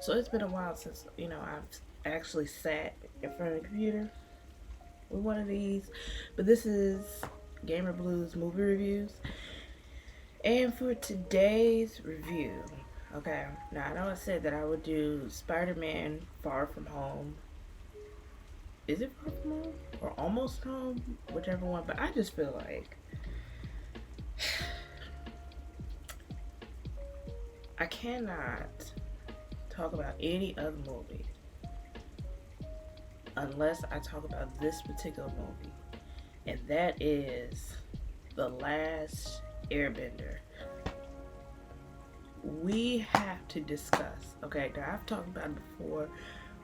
So it's been a while since, I've actually sat in front of the computer with one of these. But this is Gamer Blues movie reviews. And for today's review, okay, now I know I said that I would do Spider Man Far From Home. Is it Far From Home? Or Almost Home? Whichever one. But I just feel like I cannot talk about any other movie unless I talk about this particular movie, and that is The Last Airbender. We have to discuss, okay? Now, I've talked about it before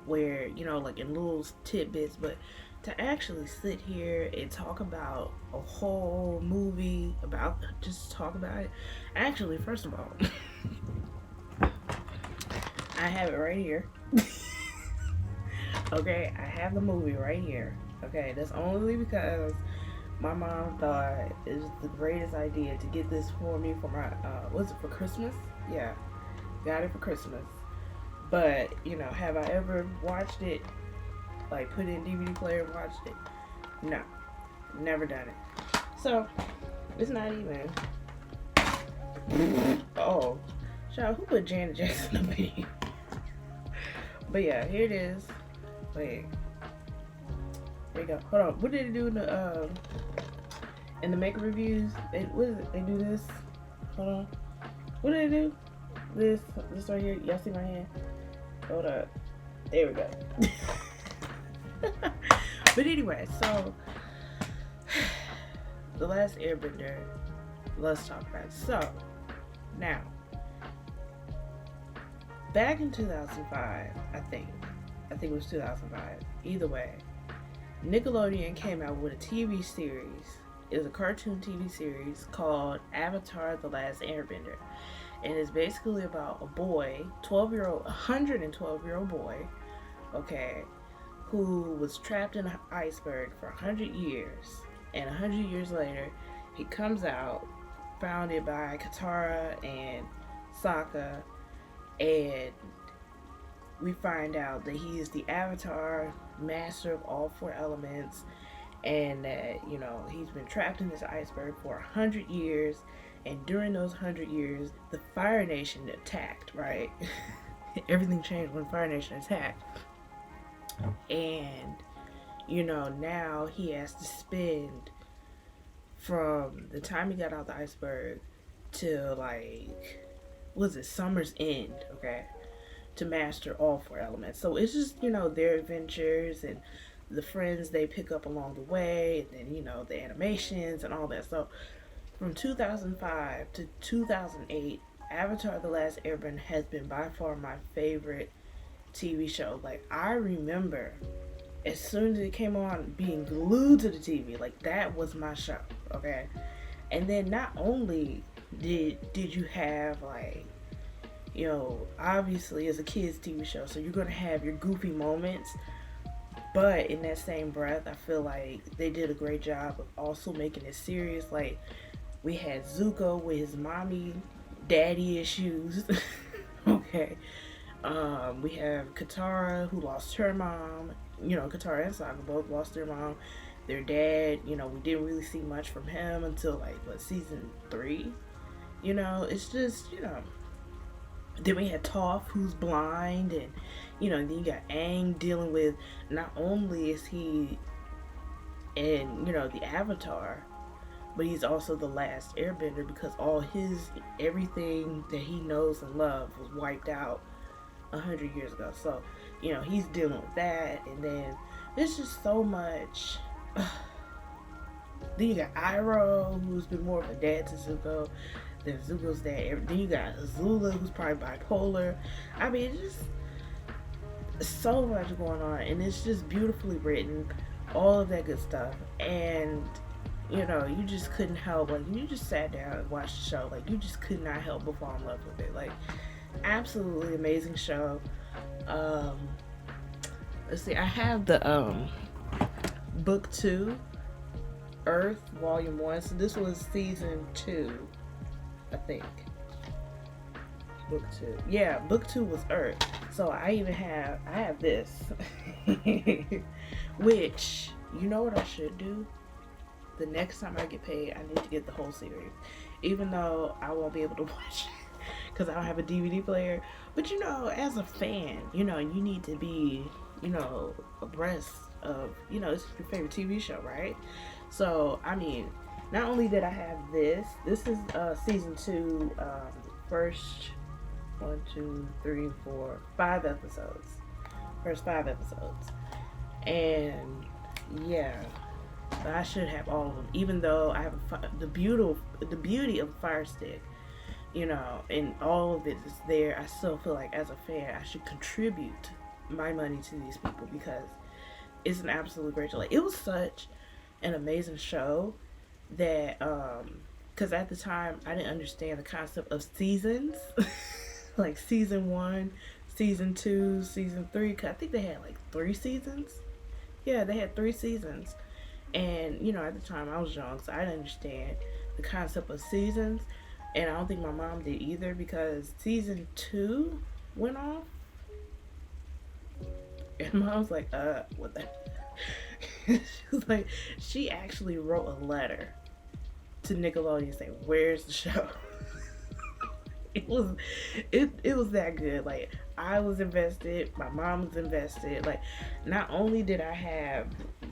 where, like in little tidbits, but to actually sit here and talk about a whole movie, just talk about it. Actually, first of all, I have it right here. Okay, I have the movie right here. Okay, that's only because my mom thought it was the greatest idea to get this for me for my was it for Christmas? Yeah, got it for Christmas. But have I ever watched it? Like put it in DVD player and watched it? No, never done it. So it's not even. Oh, child, who put Janet Jackson up in? But yeah, here it is. Wait, there you go. Hold on. What did it do in the maker reviews? What is it? They do this. Hold on. What did they do? This right here. Y'all see my hand? Hold up. There we go. But anyway, so The Last Airbender. Let's talk about it. So now, back in 2005, I think it was 2005. Either way, Nickelodeon came out with a TV series. It was a cartoon TV series called Avatar: The Last Airbender. And it's basically about a boy, 112-year-old boy, okay, who was trapped in an iceberg for 100 years. And 100 years later, he comes out, founded by Katara and Sokka, and we find out that he is the Avatar, master of all four elements, and that, he's been trapped in this iceberg for 100 years, and during those 100 years, the Fire Nation attacked, right? Everything changed when Fire Nation attacked. And, now he has to spend from the time he got out the iceberg to, Summer's End, okay? To master all four elements. So it's just, their adventures and the friends they pick up along the way, and then, the animations and all that. So from 2005 to 2008, Avatar: The Last Airbender has been by far my favorite TV show. Like, I remember as soon as it came on being glued to the TV, like that was my show, okay? And then not only did you have obviously it's a kids TV show, so you're gonna have your goofy moments, but in that same breath, I feel like they did a great job of also making it serious. Like, we had Zuko with his mommy daddy issues. Okay. We have Katara, who lost her mom. Katara and Sokka both lost their mom. Their dad, we didn't really see much from him until season 3. It's just, Then we had Toph, who's blind, and then you got Aang dealing with, not only is he in, the Avatar, but he's also the last Airbender, because everything that he knows and loves was wiped out 100 years ago. So, he's dealing with that, and then there's just so much. Then you got Iroh, who's been more of a dad to Zuko than Zuko's dad. Then you got Azula, who's probably bipolar. I mean, it's just so much going on, and it's just beautifully written, all of that good stuff. And you just couldn't help, you just sat down and watched the show, you just could not help but fall in love with it. Absolutely amazing show. Let's see, I have the book 2, Earth, Volume 1. So this was season 2, I think. Book 2. Yeah, book 2 was Earth. So So I have this, which, you know what I should do? The next time I get paid, I need to get the whole series, even though I won't be able to watch it because I don't have a DVD player. But as a fan, you need to be, abreast of, it's your favorite TV show, right? So I mean, not only did I have this is season 2, first 1, 2, 3, 4, 5 episodes, first 5 episodes, and yeah, I should have all of them. Even though I have the beauty of Fire Stick, and all of it is there, I still feel like as a fan, I should contribute my money to these people because it's an absolute great show. Like, it was such an amazing show that, because at the time I didn't understand the concept of seasons, like season 1, season 2, season 3. Cause I think they had like 3 seasons. Yeah, they had 3 seasons. And, at the time I was young, so I didn't understand the concept of seasons. And I don't think my mom did either because season 2 went off. And mom was like, what the? She was like, she actually wrote a letter to Nickelodeon saying, where's the show? It was that good. Like, I was invested, my mom was invested. Like, not only did I have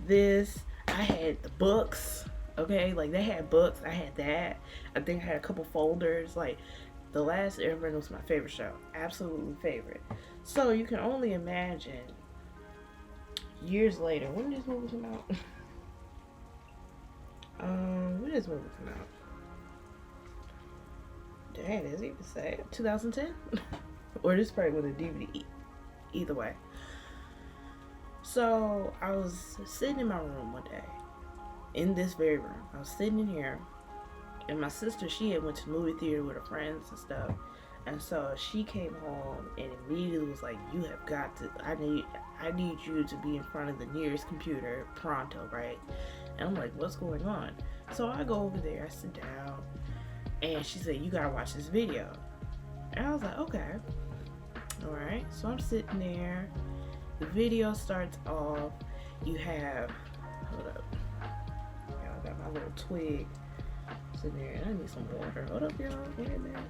this, I had the books, okay? Like, they had books, I had that. I think I had a couple folders. Like, The Last Airbender was my favorite show. Absolutely favorite. So, you can only imagine years later. When did this movie come out? When did this movie come out? Dang, does it even say 2010? Or this probably with a DVD. Either way. So I was sitting in my room one day, in this very room. I was sitting in here, and my sister, she had went to the movie theater with her friends and stuff. And so she came home and immediately was like, you have got to, I need you to be in front of the nearest computer pronto, right? And I'm like, what's going on? So I go over there, I sit down, and she said, you gotta watch this video. And I was like, okay. Alright, so I'm sitting there. The video starts off. You have, hold up. Yeah, I got my little twig sitting there. And I need some water. Hold up, y'all. Wait a minute.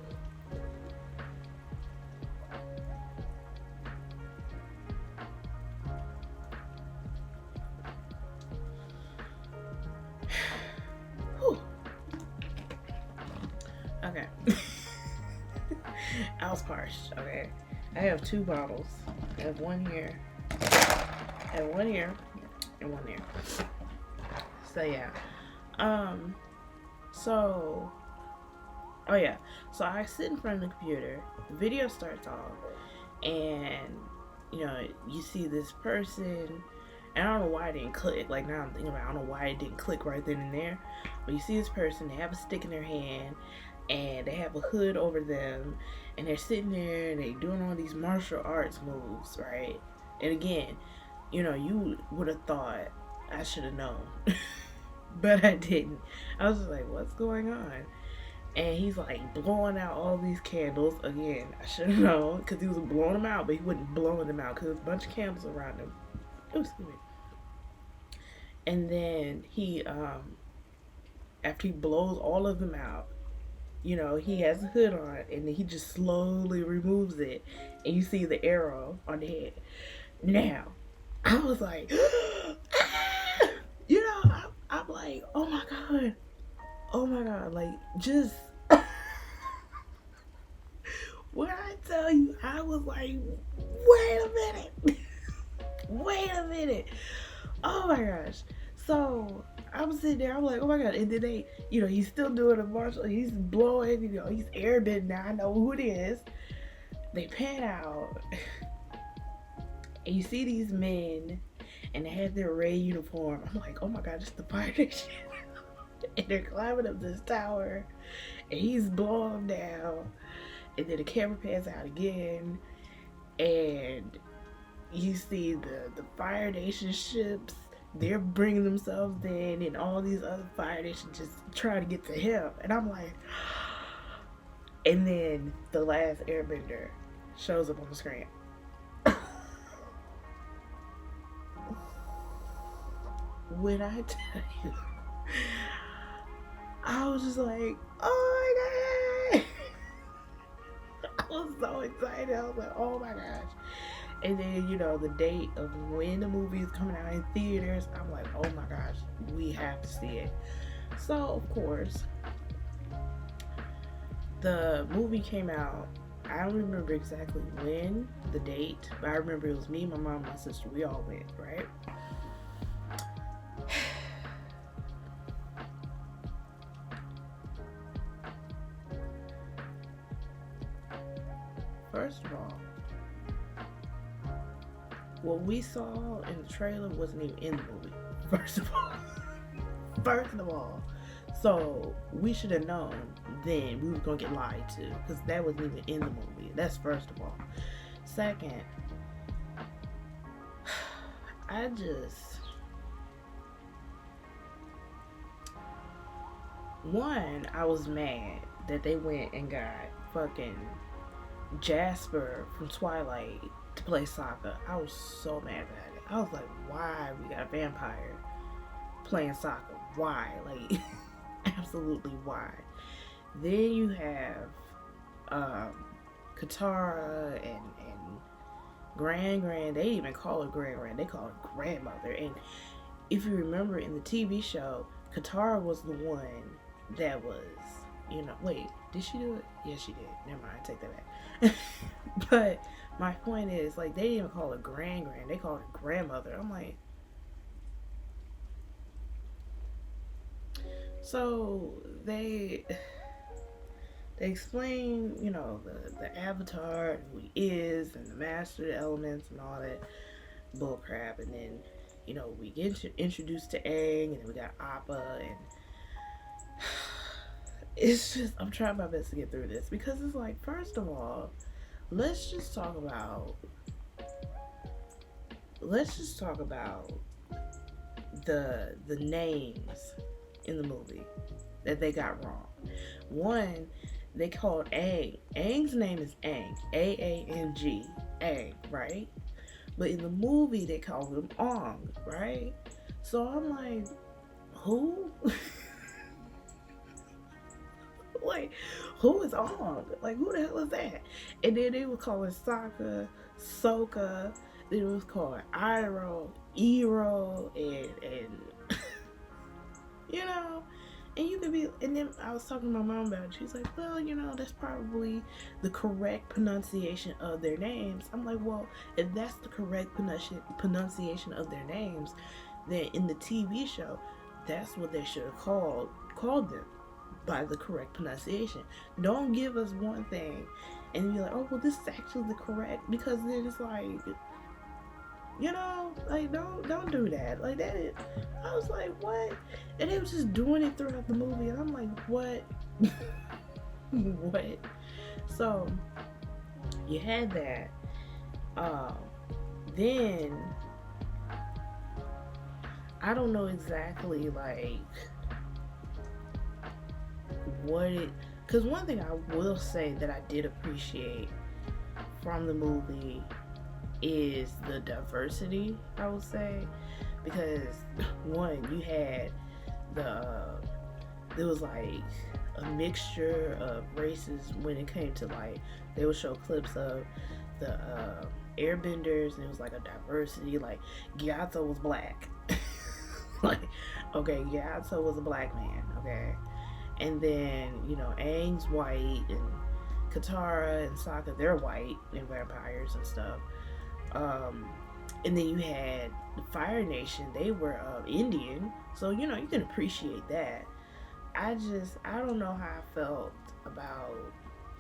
Okay. I was parched, okay? I have 2 bottles. I have one here. I have one here and one there. So yeah. So I sit in front of the computer, the video starts off, and you see this person, and I don't know why it didn't click. Like, now I'm thinking about it, I don't know why it didn't click right then and there. But you see this person, they have a stick in their hand, and they have a hood over them, and they're sitting there and they doing all these martial arts moves, right? And again, you would have thought I should have known, but I didn't. I was just like, what's going on? And he's like blowing out all these candles. Again, I should have known because he was blowing them out, but he wasn't blowing them out because there was a bunch of candles around him. Oh, excuse me. And then he, after he blows all of them out, he has a hood on, and then he just slowly removes it, and you see the arrow on the head. Now, I was like, I'm like, oh my god, like, just, when I tell you, I was like, wait a minute, oh my gosh. So I'm sitting there, I'm like, oh my god. And then they, he's still doing a martial, he's blowing, he's airbending now, I know who it is. They pan out, and you see these men, and they have their red uniform. I'm like, oh my god, it's the Fire Nation. And they're climbing up this tower, and he's blowing them down. And then the camera pans out again, and you see the Fire Nation ships. They're bringing themselves in, and all these other Fire Nations just trying to get to him. And I'm like, and then the last Airbender shows up on the screen. when I tell you, I was just like, oh my god. I was so excited. I was like, oh my gosh. And then, the date of when the movie is coming out in theaters, I'm like, oh my gosh, we have to see it. So, of course, the movie came out. I don't remember exactly when, the date, but I remember it was me, my mom, my sister. We all went, right? First of all, what we saw in the trailer wasn't even in the movie. First of all. First of all. So we should have known then we were going to get lied to, because that wasn't even in the movie. That's first of all. Second, I was mad that they went and got fucking Jasper from Twilight to play Sokka. I was so mad at it. I was like, why we got a vampire playing Sokka? Why? Like, absolutely why? Then you have Katara and Grand. They didn't even call her Grand. They call her grandmother. And if you remember in the TV show, Katara was the one that was, wait, did she do it? Yes, she did. Never mind, take that back. But my point is, like, they didn't even call her Grand. They called her grandmother. I'm like, so they explain, the Avatar and who he is and the master of the elements and all that bullcrap, and then we get introduced to Aang, and then we got Appa, and it's just, I'm trying my best to get through this, because it's like, first of all, let's just talk about the names in the movie that they got wrong. One, they called Aang. Aang's name is Aang. A-A-N-G. Aang, right? But in the movie, they called him Ong, right? So I'm like, who? Like, who is Ong? Like, who the hell is that? And then they were calling Sokka, Sokka. Then it was called Iroh, Ero, and and you could be, and then I was talking to my mom about it. She's like, well, that's probably the correct pronunciation of their names. I'm like, well, if that's the correct pronunciation of their names, then in the TV show, that's what they should have called them, by the correct pronunciation. Don't give us one thing and be like, oh, well, this is actually the correct, because then it's like, like, don't do that. Like, that, I was like, what? And they was just doing it throughout the movie, and I'm like, what? What? So, you had that. Then, I don't know exactly, like, what it, because one thing I will say that I did appreciate from the movie is the diversity, I would say, because one, you had there was like a mixture of races when it came to, like, they would show clips of the airbenders, and it was like a diversity, like Gyatso was black. Like, okay, Gyatso was a black man, okay, and then Aang's white, and Katara and Sokka, they're white and vampires and stuff. And then you had the Fire Nation, they were Indian, so you can appreciate that. I don't know how I felt about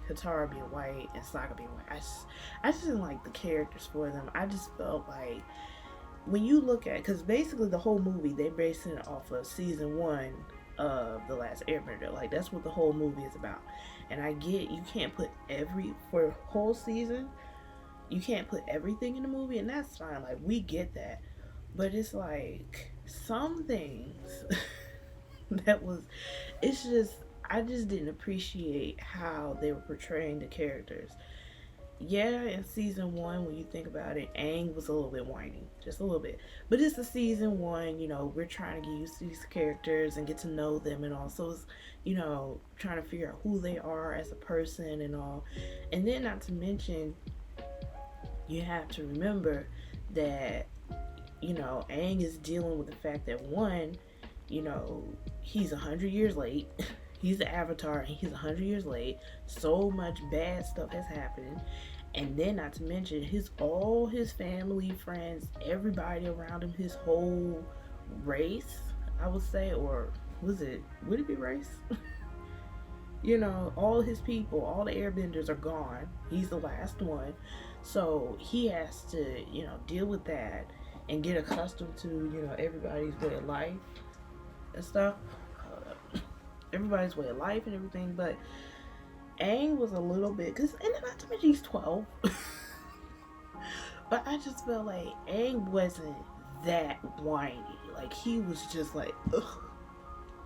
Katara being white and Sokka being white. I just didn't like the characters for them. I just felt like, when you look at, because basically the whole movie, they're basing it off of season 1 of The Last Airbender. Like, that's what the whole movie is about. And I get, you can't put for a whole season, you can't put everything in the movie, and that's fine. Like, we get that. But it's like, some things I just didn't appreciate how they were portraying the characters. yeah, in season one, when you think about it, Aang was a little bit whiny, just a little bit. But it's the season one, we're trying to get used to these characters and get to know them, and also, it's, trying to figure out who they are as a person and all. And then, not to mention, you have to remember that, Aang is dealing with the fact that one, you know, he's 100 years late. He's the Avatar, and he's 100 years late. So much bad stuff has happened, and then not to mention all his family, friends, everybody around him, his whole race, I would say, or would it be race? All his people, all the airbenders are gone. He's the last one. So he has to, deal with that and get accustomed to, everybody's way of life and stuff. Everybody's way of life and everything. But Aang was a little bit, because, and then not to mention he's 12. But I just felt like Aang wasn't that whiny. Like, he was just like, ugh.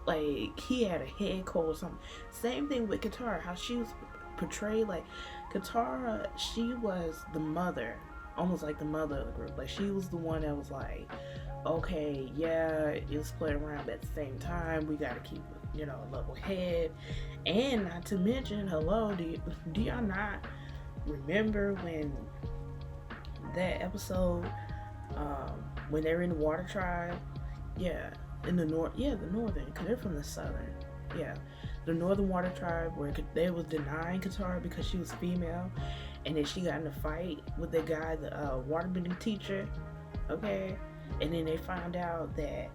Like, he had a head cold or something. Same thing with Katara, how she was portrayed. Like, Katara, she was the mother, almost like the mother of the group. Like, she was the one that was like, okay, yeah, it's split around, but at the same time, we gotta keep, a level head. And not to mention, hello, do y'all not remember when that episode, when they were in the Water Tribe? Yeah, in the north, yeah, the northern, because they're from the southern. Yeah, the Northern Water Tribe, where they was denying Katara because she was female, and then she got in a fight with the guy, the waterbending teacher. Okay, and then they found out that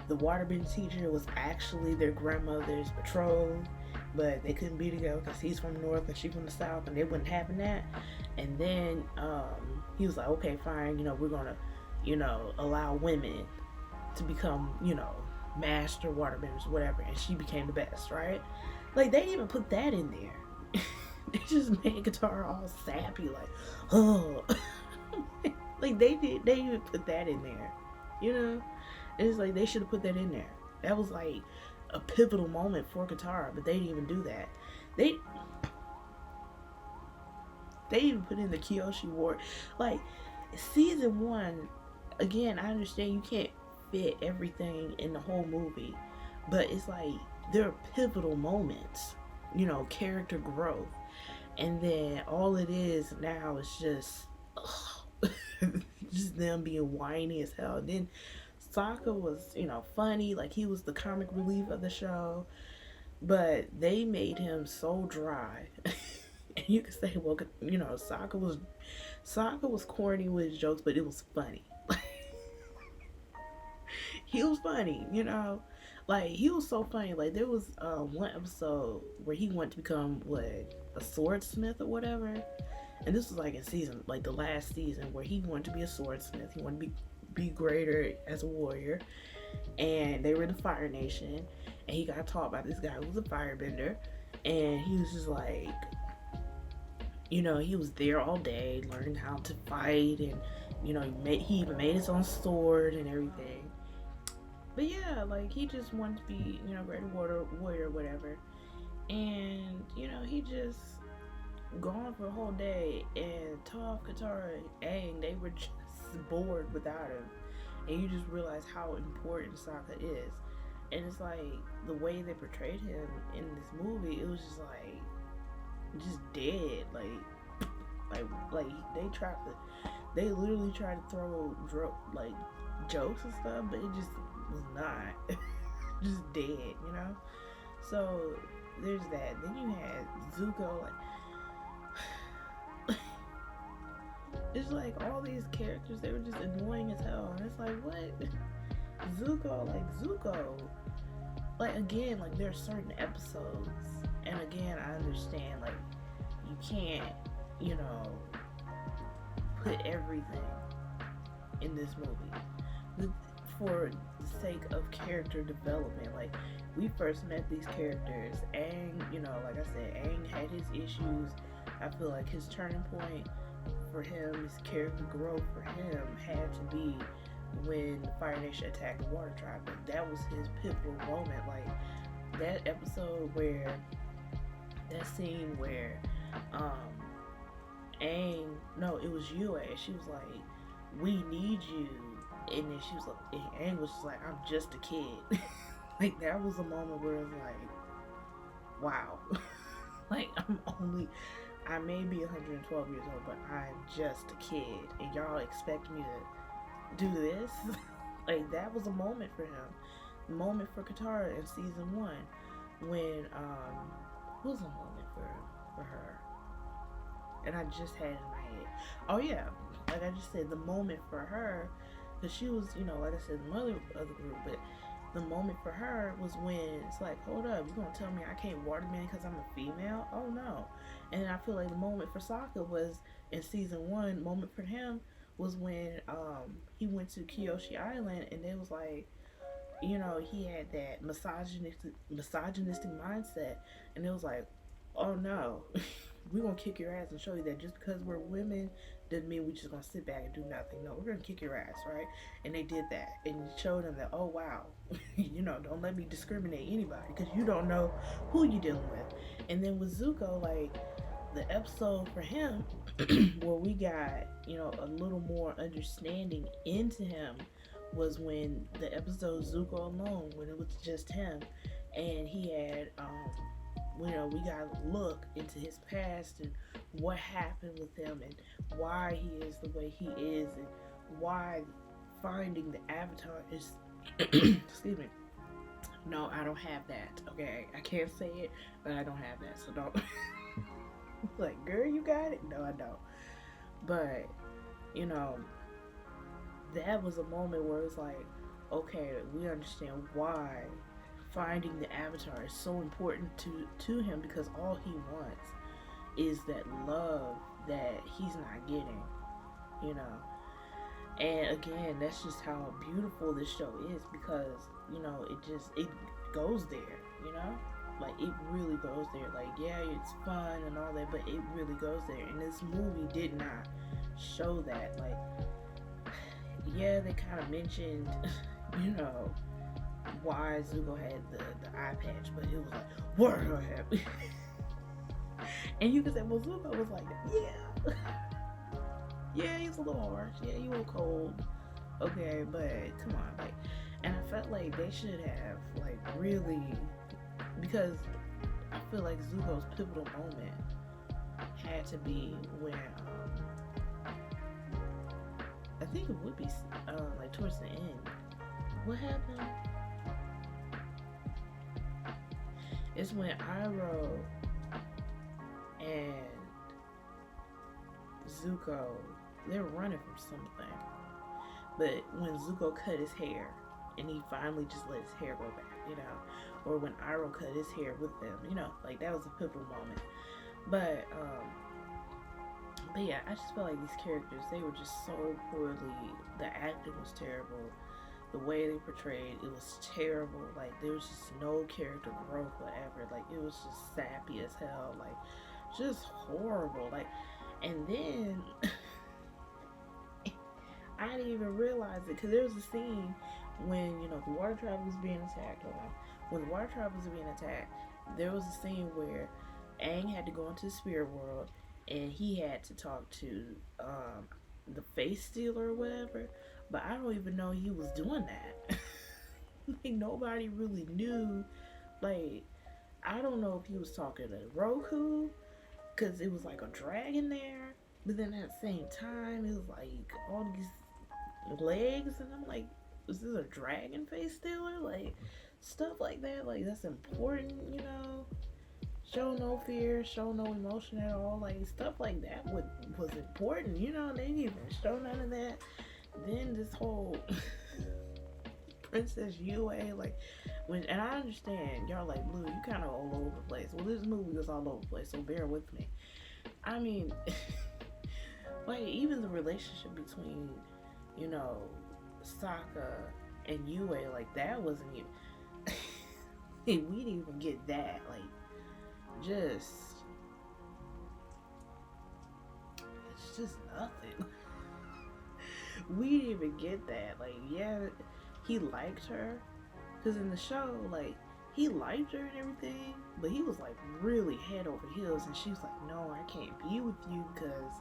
the waterbending teacher was actually their grandmother's betrothed, but they couldn't be together because he's from the north and she's from the south, and they wouldn't having that. And then he was like, okay, fine, we're gonna, allow women to become, master waterbenders, whatever, and she became the best, right? Like, they didn't even put that in there. They just made Katara all sappy, like, oh. Like, they didn't even put that in there, It's like, they should have put that in there. That was like a pivotal moment for Katara, but they didn't even do that. They even put in the Kyoshi War. Like, season one, again, I understand you can't fit everything in the whole movie, but it's like there are pivotal moments, character growth, and then all it is now is just just them being whiny as hell. And then Sokka was, funny, like he was the comic relief of the show, but they made him so dry. And you could say, well, Sokka was corny with his jokes, but it was funny. He was funny, Like, he was so funny. Like, there was one episode where he wanted to become, a swordsmith or whatever. And this was, like, in season, like, the last season, where he wanted to be a swordsmith. He wanted to be greater as a warrior. And they were the Fire Nation. And he got taught by this guy who was a firebender. And he was just like, he was there all day learning how to fight. And, he even made his own sword and everything. But yeah, like, he just wanted to be, greater warrior or whatever. And, he just gone for a whole day, and Toph, Katara, and Aang, they were just bored without him. And you just realize how important Sokka is. And it's like, the way they portrayed him in this movie, it was just like, just dead. Like they literally tried to throw, like, jokes and stuff, but it just was not. Just dead, So there's that. Then you had Zuko, like, it's like all these characters, they were just annoying as hell, and it's like, what? Zuko, like, again, like, there are certain episodes, and again, I understand, like, you can't, put everything in this movie for the sake of character development. Like, we first met these characters, Aang, like I said, Aang had his issues. I feel like his turning point for him, his character growth for him, had to be when the Fire Nation attacked the Water Tribe. Like, that was his pivotal moment. Like, that episode where, that scene where Aang, no, it was Yue. She was like, "We need you," and then she was like, and Aang was just like, "I'm just a kid." Like that was a moment where it was like, wow. Like I may be 112 years old, but I'm just a kid, and y'all expect me to do this? Like that was a moment for him, a moment for Katara in season one, when what was a moment for her, and I just had it in my head. Oh yeah, like I just said, the moment for her, because she was, like I said, the mother of the group, but the moment for her was when it's like, hold up, you gonna tell me I can't waterman because I'm a female? Oh no. And I feel like the moment for Sokka was in season one. Moment for him was when he went to Kyoshi Island, and it was like, he had that misogynistic mindset, and it was like, oh no, we're gonna kick your ass and show you that just because we're women doesn't mean we're just gonna sit back and do nothing. No, we're gonna kick your ass, right? And they did that, and showed them that, oh wow, don't let me discriminate anybody because you don't know who you're dealing with. And then with Zuko, like the episode for him where we got, a little more understanding into him was when the episode Zuko Alone, when it was just him, and he had we got to look into his past and what happened with him and why he is the way he is and why finding the Avatar is excuse me. No, I don't have that. Okay, I can't say it, but I don't have that, so don't like, girl, you got it. No, I don't. But that was a moment where it's like, okay, we understand why finding the Avatar is so important to him, because all he wants is that love that he's not getting, you know. And again, that's just how beautiful this show is, because it goes there, like it really goes there. Like, yeah, it's fun and all that, but it really goes there, and this movie did not show that. Like, yeah, they kind of mentioned why Zuko had the eye patch, but it was like, what happened? And you could say, well, Zuko was like, yeah, yeah, he's a little harsh, yeah, you were cold, okay, but come on, like, and I felt like they should have, like, really, because I feel like Zuko's pivotal moment had to be when, I think it would be, like, towards the end. What happened? It's when Iroh and Zuko, they were running from something. But when Zuko cut his hair, and he finally just let his hair go back, or when Iroh cut his hair with them, like that was a pivotal moment. But yeah, I just felt like these characters, they were just so poorly, the acting was terrible, the way they portrayed, it was terrible. Like, there was just no character growth whatever. Like, it was just sappy as hell, like just horrible. Like, and then I didn't even realize it, because there was a scene when the water tribe was being attacked. When the water tribe was being attacked, there was a scene where Aang had to go into the spirit world, and he had to talk to the face stealer or whatever, but I don't even know he was doing that. Like, nobody really knew. Like, I don't know if he was talking to Roku, because it was like a dragon there, but then at the same time it was like all these legs, and I'm like, is this a dragon face stealer? Like, stuff like that, like, that's important, show no fear, show no emotion at all, like stuff like that was important, they didn't even show none of that. Then this whole Princess Yue, like, and I understand y'all like, Blue, you kind of all over the place. Well, this movie was all over the place, so bear with me. I mean, like, even the relationship between Sokka and Yue, like, that wasn't even we didn't even get that. Like, just it's just nothing. We didn't even get that. Like, yeah, he liked her, because in the show, like, he liked her and everything, but he was like really head over heels, and she was like, no, I can't be with you because,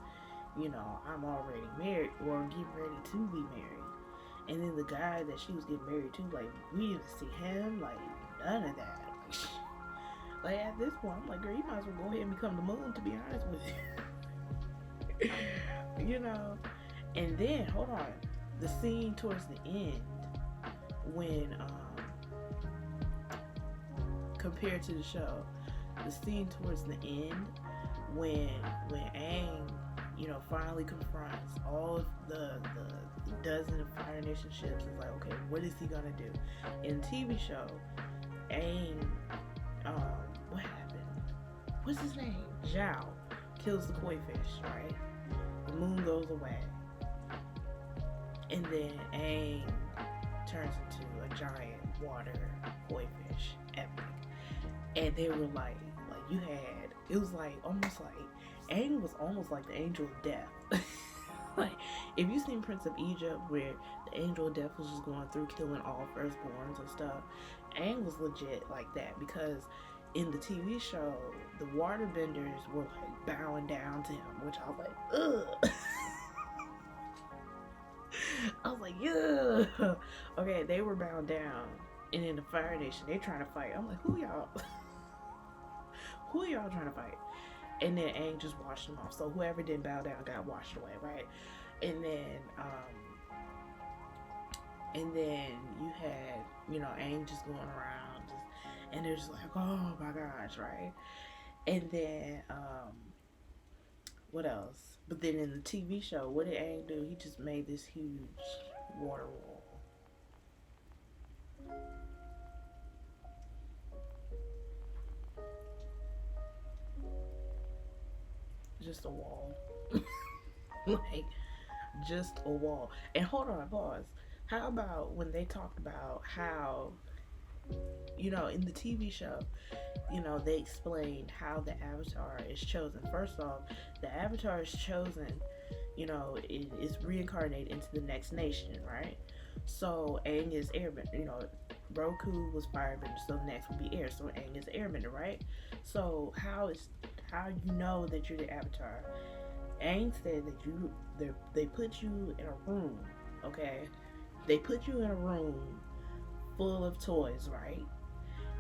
you know, I'm already married or getting ready to be married. And then the guy that she was getting married to, like, we didn't see him, like, none of that. Like, at this point, I'm like, girl, you might as well go ahead and become the moon, to be honest with you. You know? And then, hold on, the scene towards the end, when, compared to the show, the scene towards the end, when Aang, you know, finally confronts all of the dozen of Fire Nation ships, is like, okay, what is he gonna do? In the TV show, Aang, what happened? What's his name? Zhao kills the koi fish, right? The moon goes away, and then Aang turns into a giant water koi fish, epic. And they were like you had, it was like almost like Aang was almost like the angel of death. Like, if you seen Prince of Egypt, where the angel of death was just going through killing all firstborns and stuff, Aang was legit like that, because in the TV show, the waterbenders were like bowing down to him, which I was like, ugh. I was like, yeah. Okay, they were bowed down, and in the Fire Nation, they trying to fight. I'm like, who y'all? Who y'all trying to fight? And then Aang just washed them off. So whoever didn't bow down got washed away, right? And then you had, you know, Aang just going around, and they're just like, oh my gosh, right? And then what else? But then in the TV show, what did Aang do? He just made this huge water wall. Just a wall. Like, just a wall. And hold on, pause. How about when they talked about how, you know, in the TV show, you know, they explained how the Avatar is chosen. First off, the Avatar is chosen, you know, it is reincarnated into the next nation, right? So Aang is airbender, you know, Roku was firebender, so next will be air, so Aang is airbender, right? So how you know that you're the Avatar? Aang said that they put you in a room, okay? They put you in a room full of toys, right?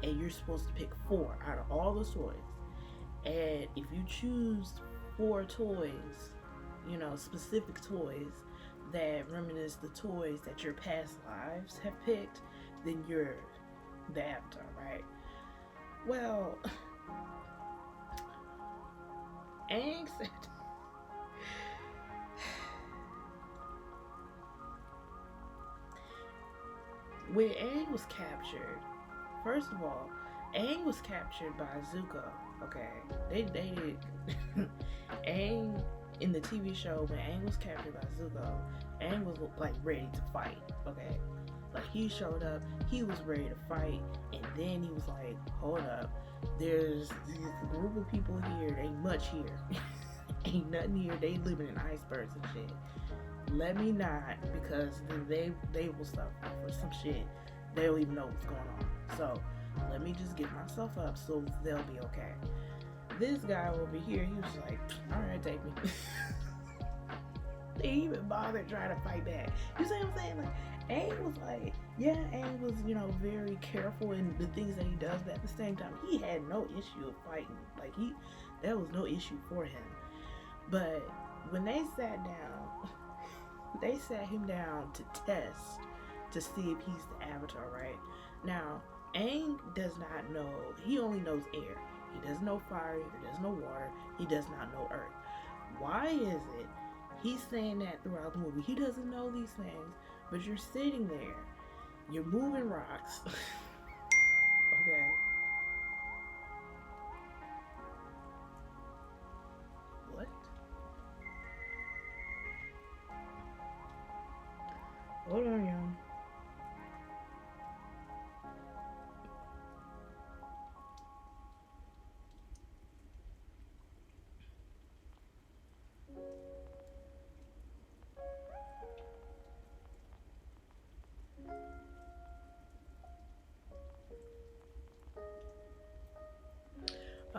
And you're supposed to pick 4 out of all the toys. And if you choose 4 toys, you know, specific toys that reminisce the toys that your past lives have picked, then you're the Avatar, right? Well, Aang said, when Aang was captured, first of all, Aang was captured by Zuko. Okay, they did. Aang in the TV show, when Aang was captured by Zuko, Aang was like ready to fight. Okay, like he showed up, he was ready to fight, and then he was like, "Hold up, there's this group of people here. Ain't much here. Ain't nothing here. They living in icebergs and shit. Let me not, because they will suffer for some shit. They don't even know what's going on. So let me just get myself up so they'll be okay." This guy over here, he was like, all right, take me. They even bothered trying to fight back. You see what I'm saying? Like, Aang was like, yeah, Aang was, you know, very careful in the things that he does, but at the same time, he had no issue of fighting. Like, that was no issue for him. But when they sat down, they sat him down to test to see if he's the Avatar, right? Now, Aang does not know, he only knows air. He doesn't know fire, he doesn't know water, he does not know earth. Why is it he's saying that throughout the movie? He doesn't know these things, but you're sitting there, you're moving rocks. Okay. What? Hold on, y'all.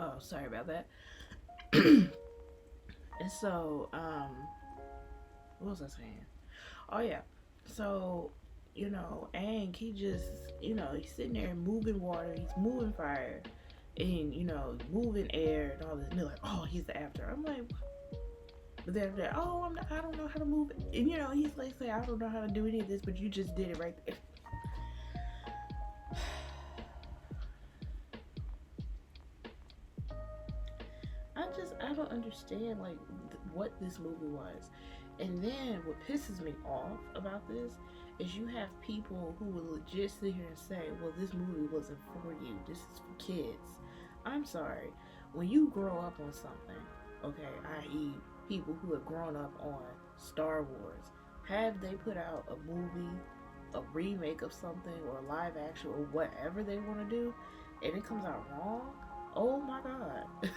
Oh, sorry about that. And so, what was I saying? Oh yeah. So, Aang, he just, he's sitting there moving water, he's moving fire, and moving air and all this. And they're like, oh, he's the Avatar. I'm like, but then they're, oh, I don't know how to move it. And he's like, say, I don't know how to do any of this, but you just did it right there. I don't understand like what this movie was. And then what pisses me off about this is you have people who will legit sit here and say, well, this movie wasn't for you, this is for kids. I'm sorry, when you grow up on something, okay, i.e. people who have grown up on Star Wars, have they put out a movie, a remake of something, or a live action, or whatever they want to do, and it comes out wrong, oh my god.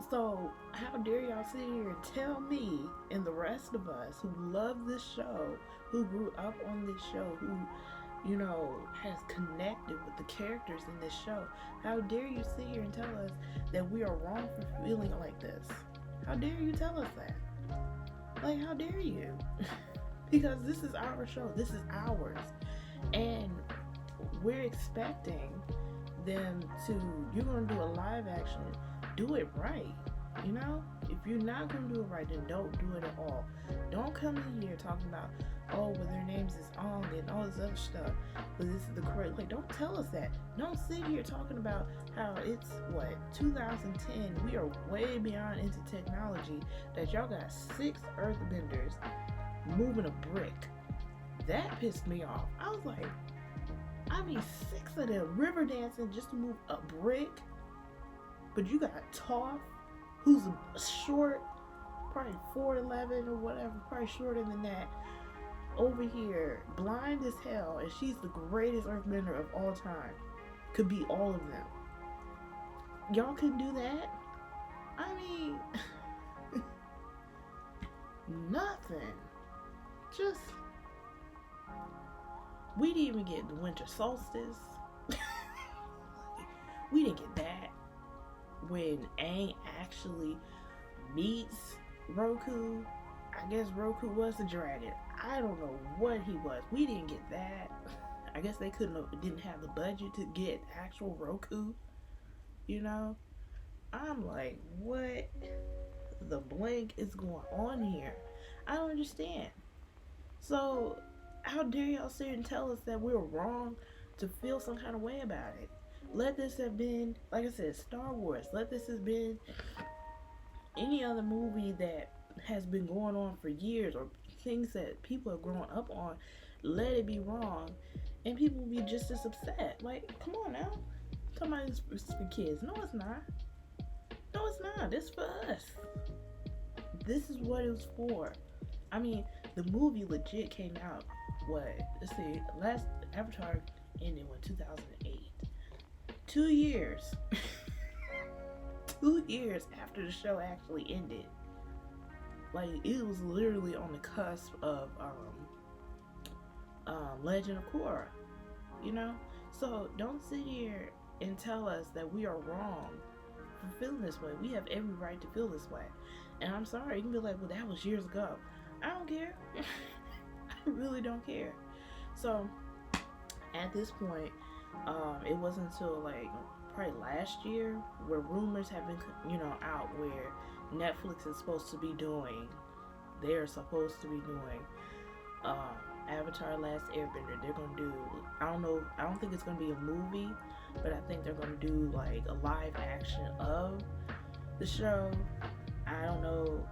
So, how dare y'all sit here and tell me and the rest of us who love this show, who grew up on this show, who, has connected with the characters in this show, how dare you sit here and tell us that we are wrong for feeling like this? How dare you tell us that? Like, how dare you? Because this is our show, this is ours. And we're expecting them to, you're going to do a live action, do it right. If you're not going to do it right, then don't do it at all. Don't come in here talking about, oh, well, their names is Ong and all this other stuff, but this is the correct, like, don't tell us that. Don't sit here talking about how it's, 2010, we are way beyond into technology, that y'all got 6 earthbenders moving a brick. That pissed me off. I was like, 6 of them river dancing just to move a brick. But you got Toph, who's short, probably 4'11" or whatever, probably shorter than that, over here, blind as hell, and she's the greatest earthbender of all time. Could be all of them. Y'all couldn't do that? Nothing. Just, we didn't even get the winter solstice. We didn't get that. When Aang actually meets Roku, I guess Roku was the dragon. I don't know what he was. We didn't get that. I guess they didn't have the budget to get actual Roku. I'm like, what the blank is going on here? I don't understand. So, how dare y'all sit and tell us that we're wrong to feel some kind of way about it? Let this have been, like I said, Star Wars. Let this have been any other movie that has been going on for years, or things that people have grown up on. Let it be wrong, and people will be just as upset. Like, come on now. Talking about this for kids. No, it's not. No, it's not. This for us. This is what it was for. The movie legit came out, let's see, last Avatar ended in 2008. 2 years. 2 years after the show actually ended. Like, it was literally on the cusp of Legend of Korra. So don't sit here and tell us that we are wrong for feeling this way. We have every right to feel this way. And I'm sorry, you can be like, well, that was years ago. I don't care. I really don't care. So at this point, it wasn't until probably last year where rumors have been out where Netflix is supposed to be doing, they're supposed to be doing Avatar Last Airbender. They're gonna do, I don't think it's gonna be a movie, but I think they're gonna do like a live action of the show. I don't know,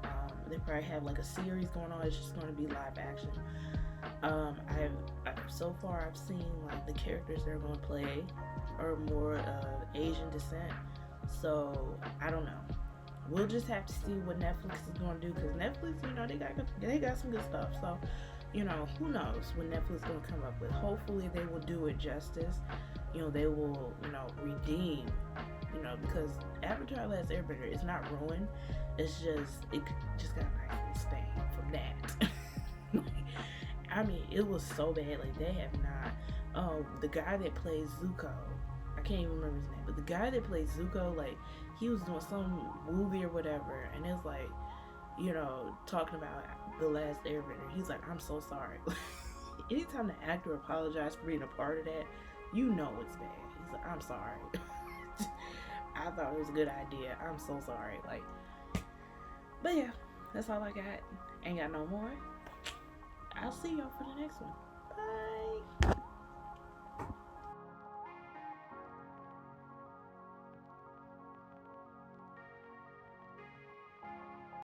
they probably have like a series going on. It's just gonna be live action. So far I've seen like the characters they're gonna play are more of Asian descent, so I don't know. We'll just have to see what Netflix is gonna do, because Netflix, they got some good stuff. So, who knows what Netflix is gonna come up with. Hopefully they will do it justice. They will, redeem, because Avatar Last Airbender is not ruined. It just got a nice little stain from that. It was so bad. Like, they have not. The guy that plays Zuko, I I can't even remember his name, but the guy that played Zuko, like, he was doing some movie or whatever, and it's like, you know, talking about The Last Airbender. He's like, I'm so sorry. Anytime the actor apologizes for being a part of that, you know it's bad. He's like, I'm sorry. I thought it was a good idea. I'm so sorry. Like, but yeah, that's all I got. Ain't got no more. I'll see y'all for the next one. Bye.